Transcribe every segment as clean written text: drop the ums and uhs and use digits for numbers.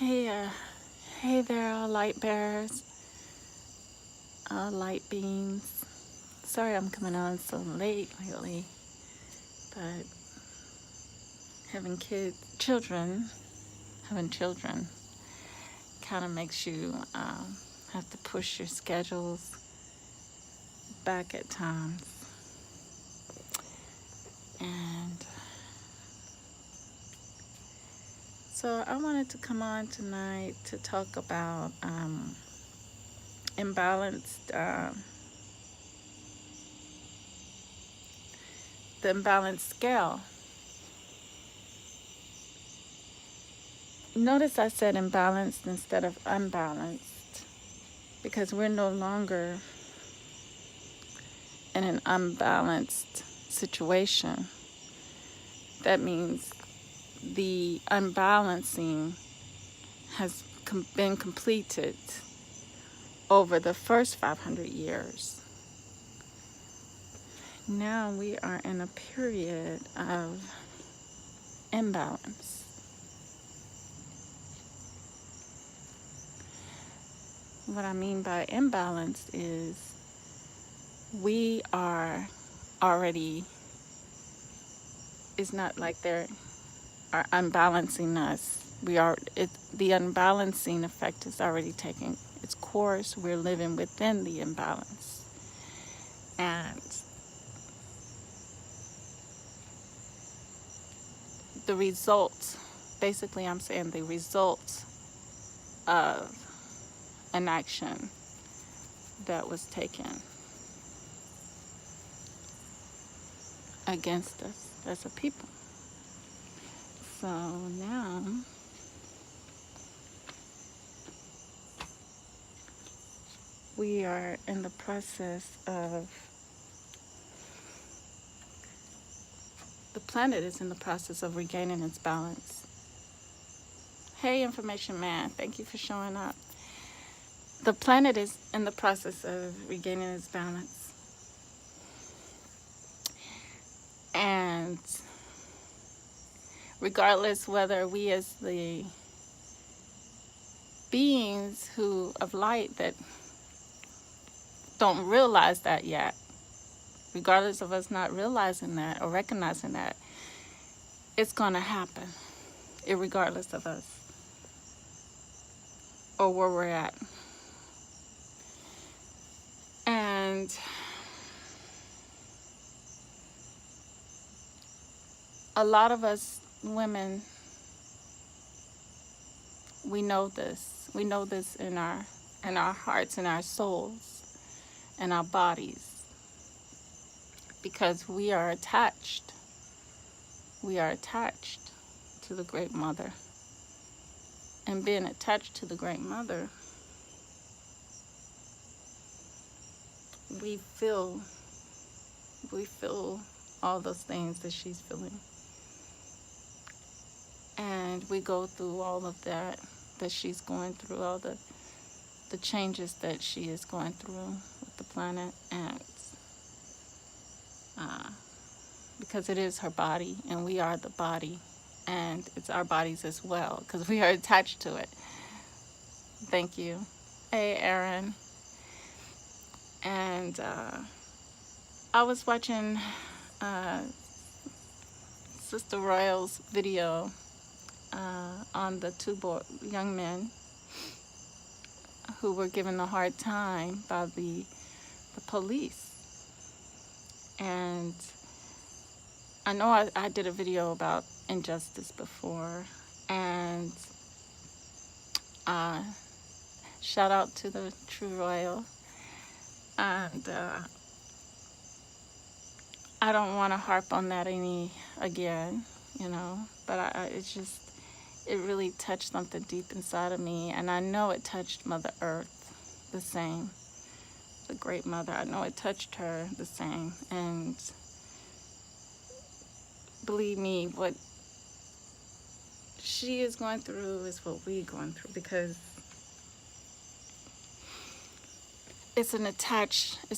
Hey, hey there, all light bearers, light beings. Sorry I'm coming on so late lately, but having children kind of makes you have to push your schedules back at times. And so I wanted to come on tonight to talk about imbalanced, the imbalanced scale. Notice I said imbalanced instead of unbalanced because we're no longer in an unbalanced situation. That means the unbalancing has been completed over the first 500 years. Now we are in a period of imbalance. What I mean by imbalance is we are already, it's not like they are unbalancing us. The unbalancing effect is already taking its course. We're living within the imbalance. And the results, basically I'm saying the results of an action that was taken against us as a people. So now we are in the process of, the planet is in the process of regaining its balance. Hey, Information Man, thank you for showing up. The planet is in the process of regaining its balance. And regardless whether we as the beings of light that don't realize that yet, regardless of us not realizing that or recognizing that, it's going to happen, irregardless of us or where we're at. And a lot of us women, we know this. We know this in our hearts, in our souls, in our bodies, because we are attached. We are attached to the Great Mother. And being attached to the Great Mother, we feel all those things that she's feeling. And we go through all of that she's going through, all the changes that she is going through with the planet. And because it is her body and we are the body, and it's our bodies as well because we are attached to it. Thank you. Hey, Aaron. And I was watching Sister Royal's video on the two young men who were given a hard time by the police. And I know I did a video about injustice before, and shout out to the True Royal. And I don't want to harp on that again, but it really touched something deep inside of me. And I know it touched Mother Earth the same, the Great Mother. I know it touched her the same. And believe me, what she is going through is what we're going through, because it's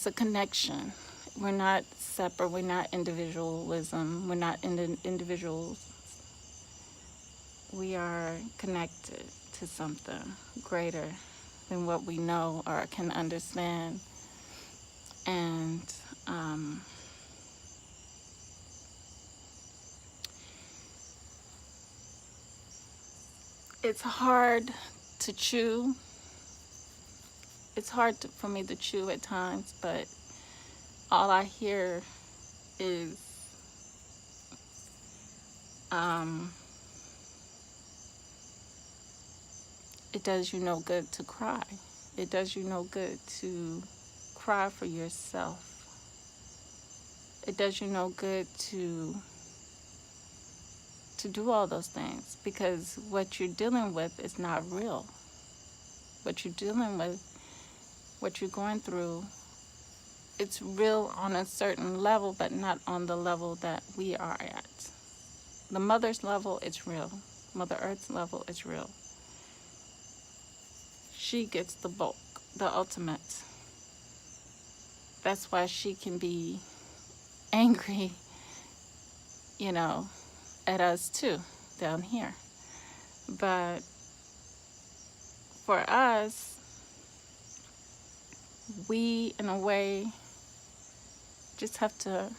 a connection. We're not separate. We're not individualism. We're not individuals. we are connected to something greater than what we know or can understand. And it's hard to chew. It's hard for me to chew at times, but all I hear is it does you no good to cry. It does you no good to cry for yourself. It does you no good to do all those things, because what you're dealing with is not real. What you're dealing with, what you're going through, it's real on a certain level, but not on the level that we are at. The mother's level, it's real. Mother Earth's level, it's real. She gets the bulk, the ultimate. That's why she can be angry, at us too, down here. But for us, we, in a way, just have to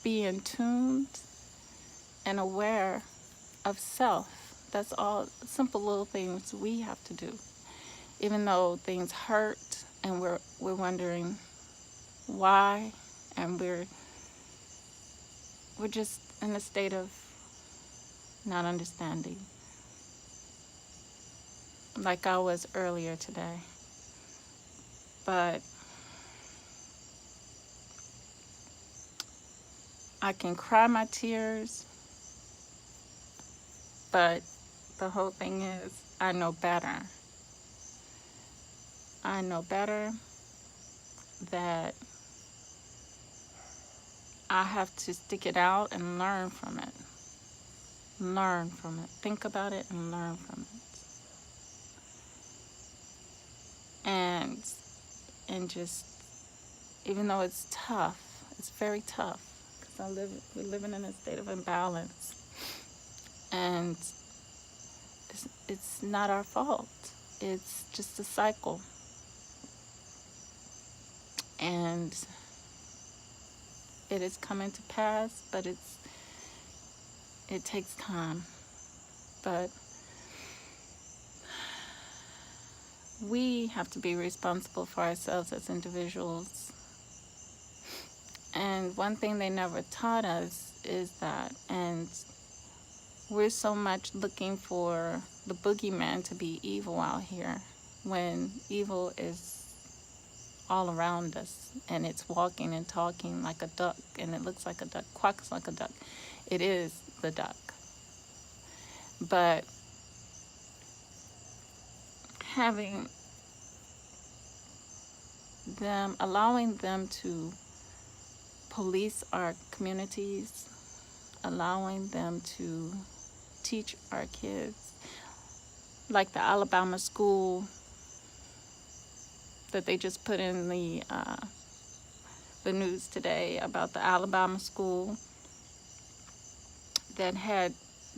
be in tune and aware of self. That's all simple little things we have to do. Even though things hurt and we're wondering why, and we're just in a state of not understanding, like I was earlier today. But I can cry my tears, but the whole thing is, I know better. I know better that I have to stick it out and learn from it. Learn from it. Think about it and learn from it. And just, even though it's tough, it's very tough, because we're living in a state of imbalance. And it's not our fault. It's just a cycle. And it is coming to pass, but it takes time. But we have to be responsible for ourselves as individuals. And one thing they never taught us is that, and we're so much looking for the boogeyman to be evil out here, when evil is all around us, and it's walking and talking like a duck, and it looks like a duck, quacks like a duck. It is the duck. But having them, allowing them to police our communities, allowing them to teach our kids, like the Alabama school that they just put in the news today, about the Alabama school that had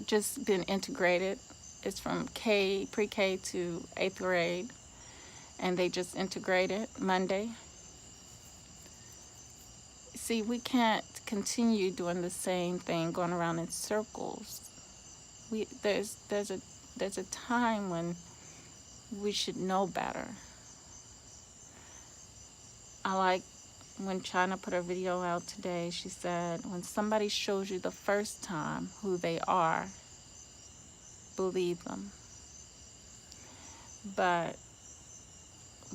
just been integrated. It's from pre-K to 8th grade, and they just integrated Monday. See, we can't continue doing the same thing, going around in circles. There's a time when we should know better. I like when China put her video out today. She said, when somebody shows you the first time who they are, believe them. But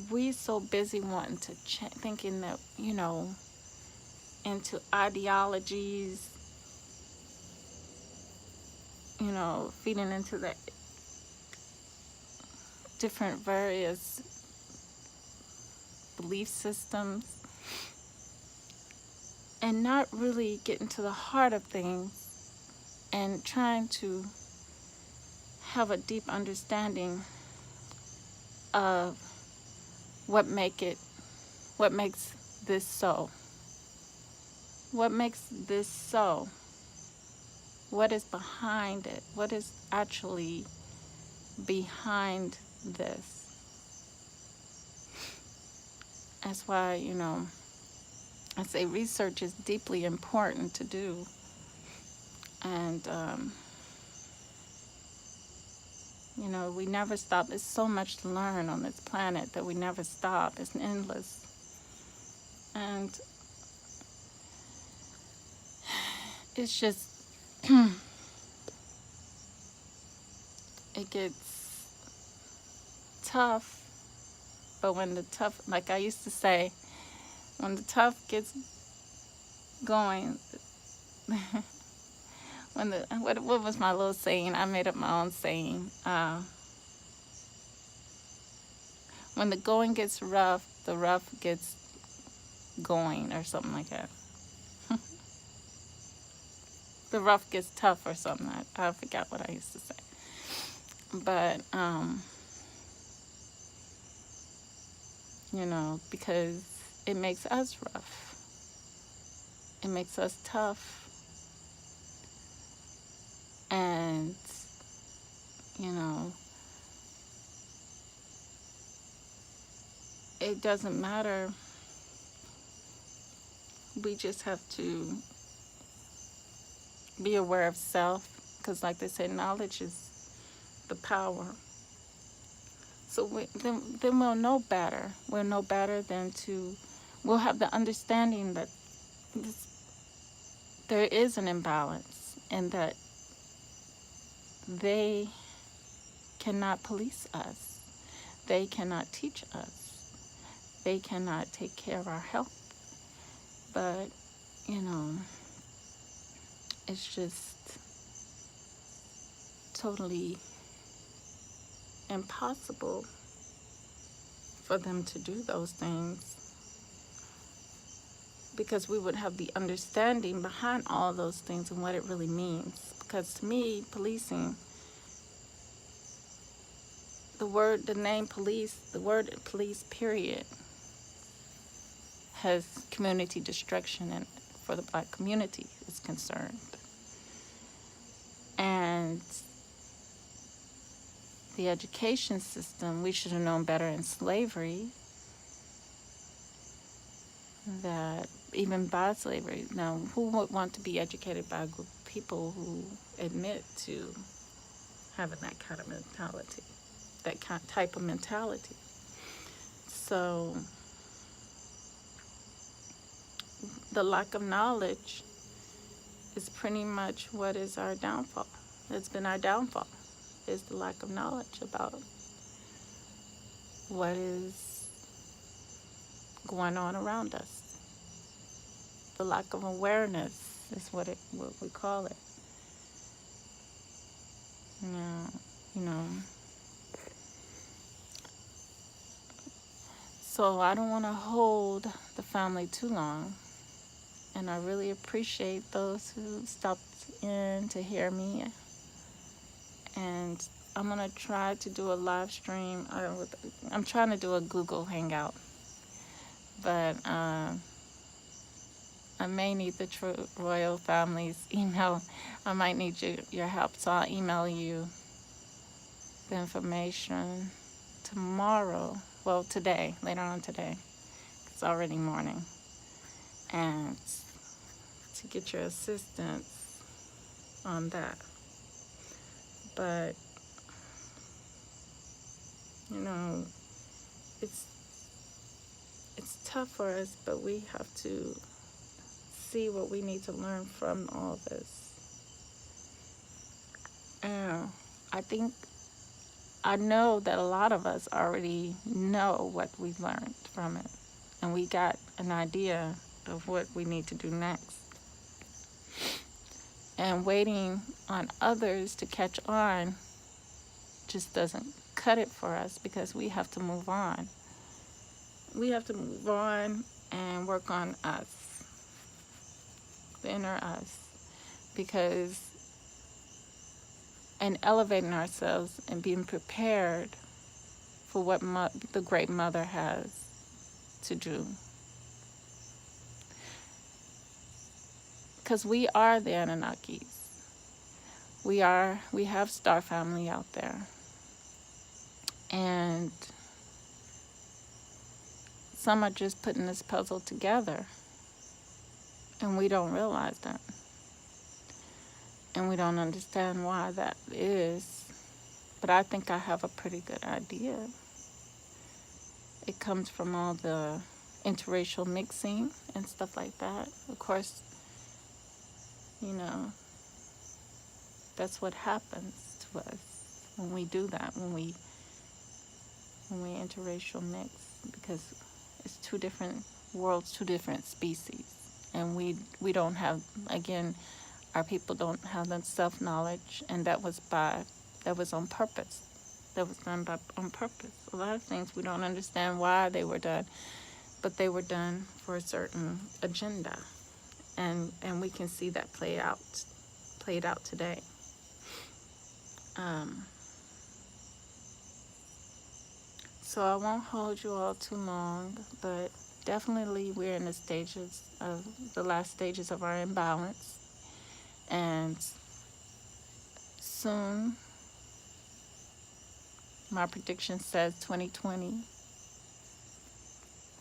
we so busy wanting to thinking that, into ideologies, feeding into the different various belief systems, and not really getting to the heart of things and trying to have a deep understanding of what makes this so. What makes this so? What is behind it? What is actually behind this? That's why, I say research is deeply important to do. And, we never stop. There's so much to learn on this planet that we never stop. It's endless. And it's just, it gets tough. But when the tough, like I used to say, when the tough gets going, what was my little saying? I made up my own saying. When the going gets rough, the rough gets going, or something like that. The rough gets tough, or something. I forgot what I used to say. But because it makes us rough. It makes us tough. And, it doesn't matter. We just have to be aware of self, because like they say, knowledge is the power. So then we'll know better. We'll know better we'll have the understanding that there is an imbalance, and that they cannot police us. They cannot teach us. They cannot take care of our health. But, it's just totally impossible for them to do those things, because we would have the understanding behind all those things and what it really means. Because to me, policing, the name police, the word police, period, has community destruction in it, for the Black community is concerned. And the education system, we should have known better in slavery, that even by slavery, now who would want to be educated by a group of people who admit to having that kind of mentality, that type of mentality? So the lack of knowledge is pretty much what is our downfall. It's been our downfall, is the lack of knowledge about what is going on around us. The lack of awareness is what we call it. Now, so I don't want to hold the family too long. And I really appreciate those who stopped in to hear me. And I'm going to try to do a live stream. I'm trying to do a Google Hangout. But I may need the Royal Family's email. I might need your help. So I'll email you the information tomorrow. Well, today, later on today. It's already morning. And to get your assistance on that. But, it's tough for us, but we have to see what we need to learn from all this. And I know that a lot of us already know what we've learned from it. And we got an idea of what we need to do next. And waiting on others to catch on just doesn't cut it for us, because we have to move on. We have to move on and work on us, the inner us, and elevating ourselves and being prepared for what the Great Mother has to do. Because we are the Anunnakis. we have star family out there, and some are just putting this puzzle together, and we don't realize that, and we don't understand why that is. But I think I have a pretty good idea. It comes from all the interracial mixing and stuff like that. Of course, you know, that's what happens to us when we do that, when we interracial mix, because it's two different worlds, two different species, and we don't have, again, our people don't have that self-knowledge, and that was on purpose. That was done on purpose. A lot of things we don't understand why they were done, but they were done for a certain agenda, and we can see that played out today. So I won't hold you all too long, but definitely we're in the last stages of our imbalance, and soon, my prediction says 2020,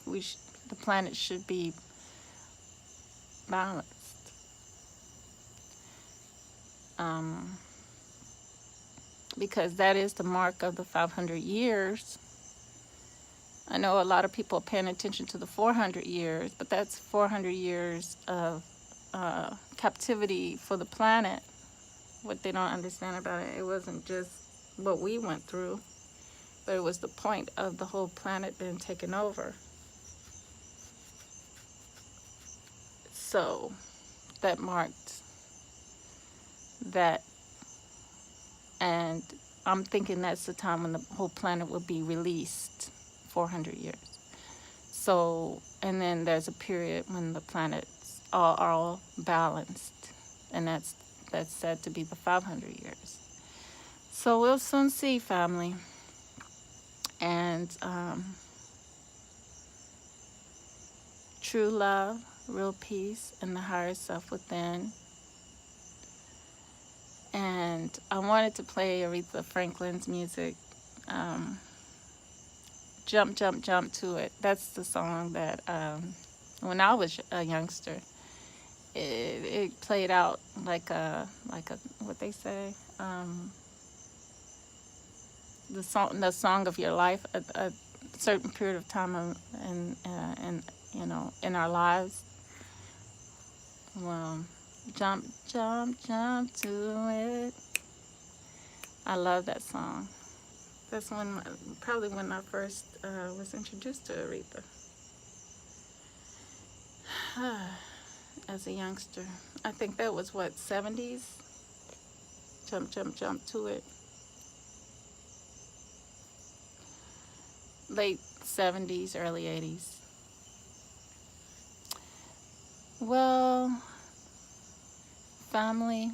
the planet should be balanced. Because that is the mark of the 500 years. I know a lot of people are paying attention to the 400 years, but that's 400 years of captivity for the planet. What they don't understand about it, it wasn't just what we went through, but it was the point of the whole planet being taken over. So that marked that, and I'm thinking that's the time when the whole planet will be released, 400 years. So, and then there's a period when the planets are all balanced, and that's said to be the 500 years. So we'll soon see, family. And true love, real peace, and the higher self within. And I wanted to play Aretha Franklin's music, Jump, Jump, Jump to It. That's the song that when I was a youngster, it played out like a what they say, the song of your life, a certain period of time in our lives. Well, jump, jump, jump to it. I love that song. That's probably when I first was introduced to Aretha as a youngster. I think that was 70s? Jump, jump, jump to it. Late 70s, early 80s. Well, family,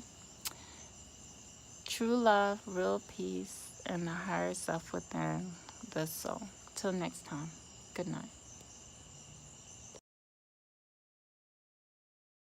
true love, real peace, and the higher self within the soul. Till next time, good night.